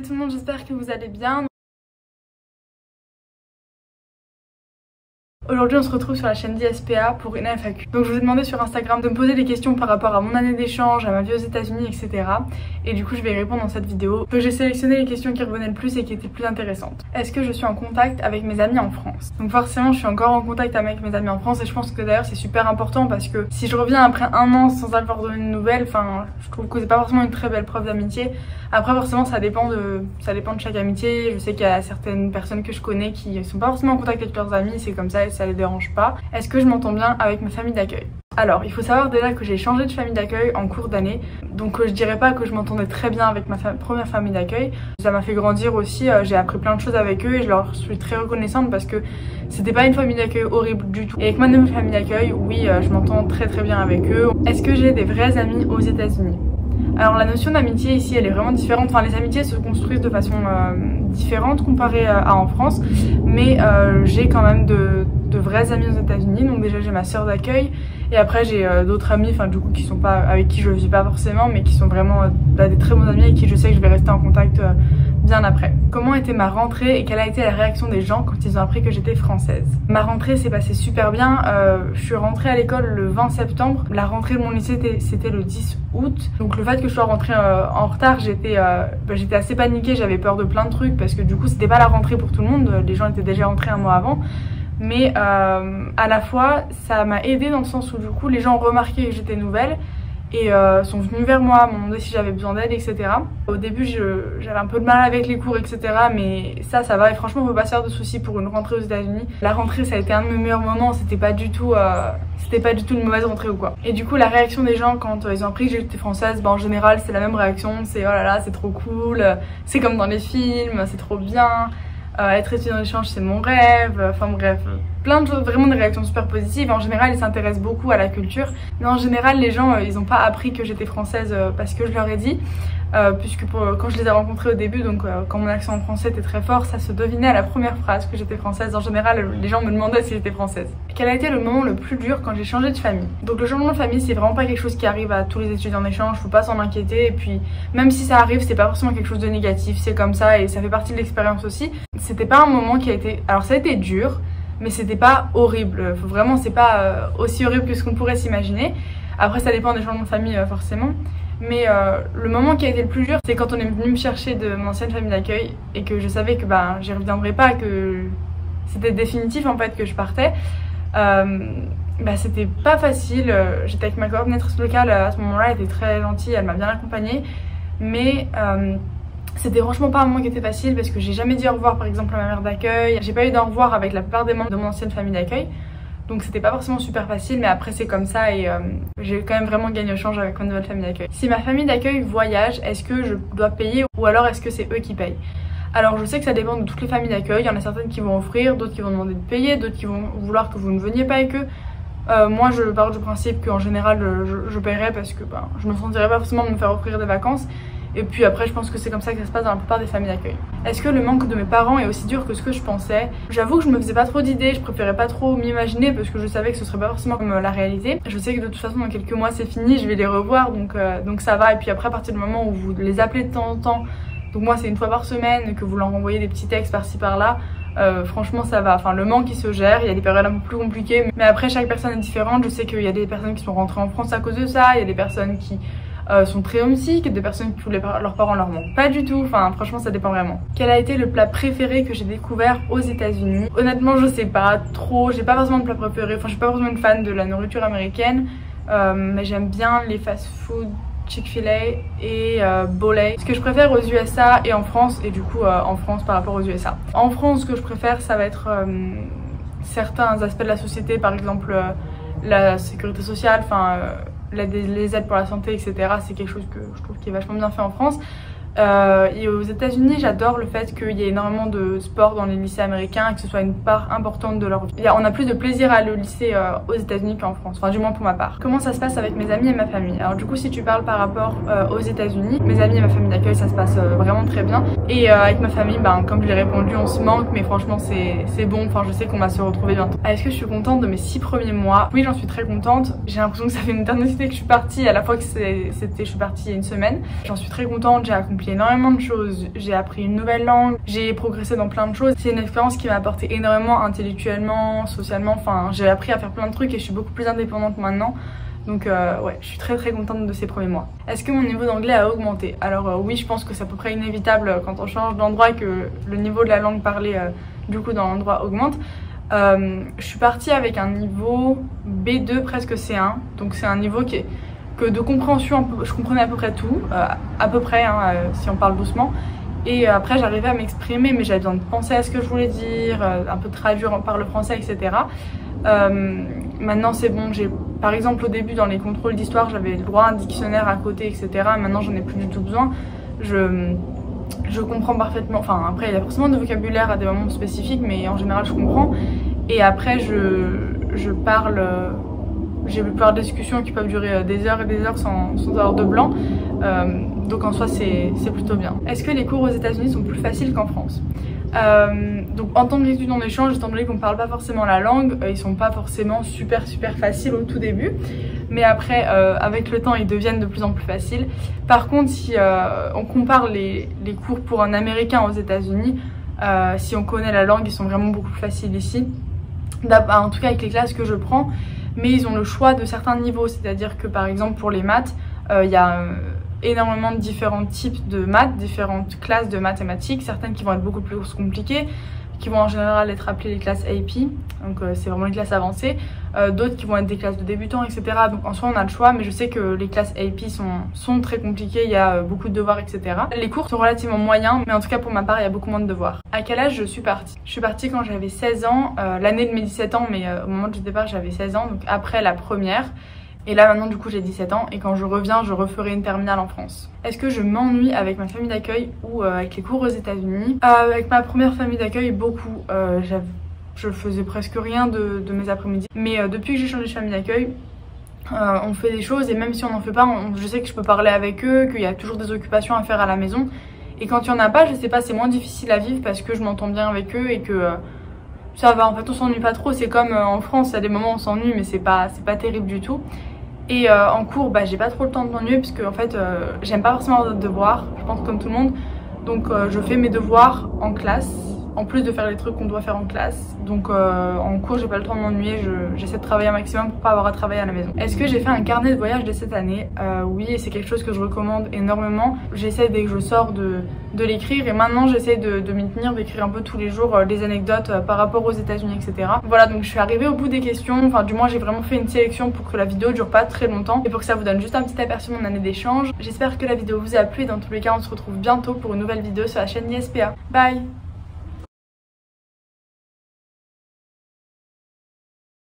tout le monde, j'espère que vous allez bien. Aujourd'hui on se retrouve sur la chaîne d'ISPA pour une FAQ. Donc je vous ai demandé sur Instagram de me poser des questions par rapport à mon année d'échange, à ma vie aux États-Unis, etc. Et du coup je vais y répondre dans cette vidéo. Donc j'ai sélectionné les questions qui revenaient le plus et qui étaient plus intéressantes. Est-ce que je suis en contact avec mes amis en France? Donc forcément je suis encore en contact avec mes amis en France et je pense que d'ailleurs c'est super important parce que si je reviens après un an sans avoir donné de nouvelles, enfin je trouve que c'est pas forcément une très belle preuve d'amitié. Après forcément ça dépend de chaque amitié. Je sais qu'il y a certaines personnes que je connais qui sont pas forcément en contact avec leurs amis, c'est comme ça et ça les dérange pas. Est-ce que je m'entends bien avec ma famille d'accueil? Alors il faut savoir déjà que j'ai changé de famille d'accueil en cours d'année, donc je dirais pas que je m'entendais très bien avec ma première famille d'accueil. Ça m'a fait grandir aussi, j'ai appris plein de choses avec eux et je leur suis très reconnaissante parce que c'était pas une famille d'accueil horrible du tout. Et avec ma nouvelle famille d'accueil, oui, je m'entends très bien avec eux. Est-ce que j'ai des vrais amis aux États-Unis? Alors la notion d'amitié ici elle est vraiment différente, enfin les amitiés se construisent de façon différente comparée à en France, mais j'ai quand même de vrais amis aux États-Unis. Donc déjà j'ai ma soeur d'accueil et après j'ai d'autres amis, enfin du coup qui sont pas avec qui je vis pas forcément, mais qui sont vraiment des très bons amis avec qui je sais que je vais rester en contact bien après. Comment était ma rentrée et quelle a été la réaction des gens quand ils ont appris que j'étais française? Ma rentrée s'est passée super bien, je suis rentrée à l'école le 20 septembre, la rentrée de mon lycée c'était le 10 août, donc le fait que je sois rentrée en retard, j'étais assez paniquée, j'avais peur de plein de trucs parce que du coup c'était pas la rentrée pour tout le monde, les gens étaient déjà rentrés un mois avant. Mais à la fois ça m'a aidée dans le sens où du coup les gens ont remarqué que j'étais nouvelle et sont venus vers moi, m'ont demandé si j'avais besoin d'aide, etc. Au début j'avais un peu de mal avec les cours, etc. Mais ça va et franchement on peut pas se faire de soucis pour une rentrée aux États-Unis. La rentrée ça a été un de mes meilleurs moments, c'était pas du tout une mauvaise rentrée ou quoi. Et du coup la réaction des gens quand ils ont appris que j'étais française, en général c'est la même réaction, c'est oh là là c'est trop cool, c'est comme dans les films, c'est trop bien. Être étudiant d'échange c'est mon rêve, enfin bref, plein de choses, vraiment des réactions super positives. En général ils s'intéressent beaucoup à la culture, mais en général les gens ils ont pas appris que j'étais française parce que je leur ai dit, puisque quand je les ai rencontrés au début, donc quand mon accent en français était très fort, ça se devinait à la première phrase que j'étais française. En général les gens me demandaient si j'étais française. Quel a été le moment le plus dur quand j'ai changé de famille? Donc le changement de famille c'est vraiment pas quelque chose qui arrive à tous les étudiants d'échange, faut pas s'en inquiéter, et puis même si ça arrive c'est pas forcément quelque chose de négatif, c'est comme ça et ça fait partie de l'expérience aussi. C'était pas un moment qui a été... Alors ça a été dur, mais c'était pas horrible. Vraiment c'est pas aussi horrible que ce qu'on pourrait s'imaginer. Après ça dépend des changements de famille forcément. Mais le moment qui a été le plus dur c'est quand on est venu me chercher de mon ancienne famille d'accueil et que je savais que j'y reviendrais pas, que c'était définitif en fait que je partais. C'était pas facile, j'étais avec ma coordinatrice locale à ce moment-là, elle était très gentille, elle m'a bien accompagnée. Mais c'était franchement pas un moment qui était facile parce que j'ai jamais dit au revoir par exemple à ma mère d'accueil. J'ai pas eu d'au revoir avec la plupart des membres de mon ancienne famille d'accueil. Donc c'était pas forcément super facile, mais après c'est comme ça et j'ai quand même vraiment gagné au change avec ma nouvelle famille d'accueil. Si ma famille d'accueil voyage, est-ce que je dois payer ou alors est-ce que c'est eux qui payent? Alors je sais que ça dépend de toutes les familles d'accueil, il y en a certaines qui vont offrir, d'autres qui vont demander de payer, d'autres qui vont vouloir que vous ne veniez pas avec eux. Moi je pars du principe qu'en général je paierai parce que je me sentirais pas forcément de me faire offrir des vacances. Et puis après je pense que c'est comme ça que ça se passe dans la plupart des familles d'accueil. Est-ce que le manque de mes parents est aussi dur que ce que je pensais? J'avoue que je me faisais pas trop d'idées, je préférais pas trop m'imaginer parce que je savais que ce serait pas forcément comme la réalité. Je sais que de toute façon dans quelques mois c'est fini, je vais les revoir donc ça va. Et puis après à partir du moment où vous les appelez de temps en temps, donc moi c'est une fois par semaine, que vous leur envoyez des petits textes par-ci par-là, franchement ça va, enfin le manque il se gère, il y a des périodes un peu plus compliquées, mais après chaque personne est différente. Je sais qu'il y a des personnes qui sont rentrées en France à cause de ça, il y a des personnes qui sont très homesick, des personnes qui leurs parents leur manquent pas du tout, enfin franchement ça dépend vraiment. Quel a été le plat préféré que j'ai découvert aux États-Unis? Honnêtement je sais pas trop, j'ai pas forcément de plat préféré, enfin je suis pas forcément une fan de la nourriture américaine, mais j'aime bien les fast-food, Chick-fil-A et Boley. Ce que je préfère aux USA et en France, et du coup en France par rapport aux USA. En France ce que je préfère ça va être certains aspects de la société, par exemple la sécurité sociale, enfin les aides pour la santé, etc. C'est quelque chose que je trouve qui est vachement bien fait en France. Et aux États-Unis, j'adore le fait qu'il y ait énormément de sport dans les lycées américains et que ce soit une part importante de leur vie. On a plus de plaisir à aller au lycée aux États-Unis qu'en France, enfin du moins pour ma part. Comment ça se passe avec mes amis et ma famille? Alors du coup, si tu parles par rapport aux États-Unis, mes amis et ma famille d'accueil, ça se passe vraiment très bien. Et avec ma famille, comme je l'ai répondu, on se manque, mais franchement c'est bon. Enfin, je sais qu'on va se retrouver bientôt. Est-ce que je suis contente de mes 6 premiers mois? Oui, j'en suis très contente. J'ai l'impression que ça fait une éternité que je suis partie. À la fois que je suis partie il y a une semaine. J'en suis très contente. J'ai accompli accompli énormément de choses, j'ai appris une nouvelle langue, j'ai progressé dans plein de choses. C'est une expérience qui m'a apporté énormément intellectuellement, socialement, enfin j'ai appris à faire plein de trucs et je suis beaucoup plus indépendante maintenant. Donc ouais, je suis très contente de ces premiers mois. Est-ce que mon niveau d'anglais a augmenté? Alors oui, je pense que c'est à peu près inévitable quand on change d'endroit que le niveau de la langue parlée du coup dans l'endroit augmente. Je suis partie avec un niveau B2 presque C1, donc c'est un niveau que de compréhension, je comprenais à peu près tout, à peu près hein, si on parle doucement. Et après j'arrivais à m'exprimer, mais j'avais besoin de penser à ce que je voulais dire, un peu traduire par le français, etc. Maintenant c'est bon, par exemple au début dans les contrôles d'histoire j'avais le droit à un dictionnaire à côté, etc. Maintenant j'en ai plus du tout besoin. Je comprends parfaitement, enfin après il y a forcément de vocabulaire à des moments spécifiques, mais en général je comprends. Et après je parle, j'ai pu avoir des discussions qui peuvent durer des heures et des heures sans avoir de blanc. Donc en soi c'est plutôt bien. Est-ce que les cours aux États-Unis sont plus faciles qu'en France? Donc en tant qu'étudiant en échange, étant donné qu'on ne parle pas forcément la langue, ils sont pas forcément super faciles au tout début, mais après avec le temps ils deviennent de plus en plus faciles. Par contre si on compare les cours pour un américain aux États-Unis, si on connaît la langue ils sont vraiment beaucoup plus faciles ici, en tout cas avec les classes que je prends, mais ils ont le choix de certains niveaux, c'est à dire que par exemple pour les maths il y a énormément de différents types de maths, différentes classes de mathématiques, certaines qui vont être beaucoup plus compliquées, qui vont en général être appelées les classes AP, donc c'est vraiment les classes avancées, d'autres qui vont être des classes de débutants, etc. Donc en soi on a le choix, mais je sais que les classes AP sont très compliquées, il y a beaucoup de devoirs, etc. Les cours sont relativement moyens, mais en tout cas pour ma part il y a beaucoup moins de devoirs. À quel âge je suis partie? Je suis partie quand j'avais 16 ans, l'année de mes 17 ans, mais au moment du départ j'avais 16 ans, donc après la première. Et là maintenant du coup j'ai 17 ans et quand je reviens je referai une terminale en France. Est-ce que je m'ennuie avec ma famille d'accueil ou avec les cours aux États-Unis? Avec ma première famille d'accueil beaucoup, je faisais presque rien de mes après-midi. Mais depuis que j'ai changé de famille d'accueil, on fait des choses et même si on n'en fait pas, je sais que je peux parler avec eux, qu'il y a toujours des occupations à faire à la maison. Et quand il n'y en a pas, je sais pas, c'est moins difficile à vivre parce que je m'entends bien avec eux et que ça va, en fait on s'ennuie pas trop. C'est comme en France, il y a des moments où on s'ennuie mais c'est pas terrible du tout. Et en cours, j'ai pas trop le temps de m'ennuyer puisque en fait j'aime pas forcément avoir de devoirs, je pense comme tout le monde. Donc je fais mes devoirs en classe, en plus de faire les trucs qu'on doit faire en classe. Donc en cours j'ai pas le temps de m'ennuyer, j'essaie de travailler un maximum pour pas avoir à travailler à la maison. Est-ce que j'ai fait un carnet de voyage de cette année? Oui, et c'est quelque chose que je recommande énormément. J'essaie dès que je sors de l'écrire et maintenant j'essaie de m'y tenir, d'écrire un peu tous les jours des anecdotes par rapport aux États-Unis, etc. Voilà, donc je suis arrivée au bout des questions, enfin du moins j'ai vraiment fait une sélection pour que la vidéo dure pas très longtemps et pour que ça vous donne juste un petit aperçu de mon année d'échange. J'espère que la vidéo vous a plu et dans tous les cas on se retrouve bientôt pour une nouvelle vidéo sur la chaîne ISPA. Bye!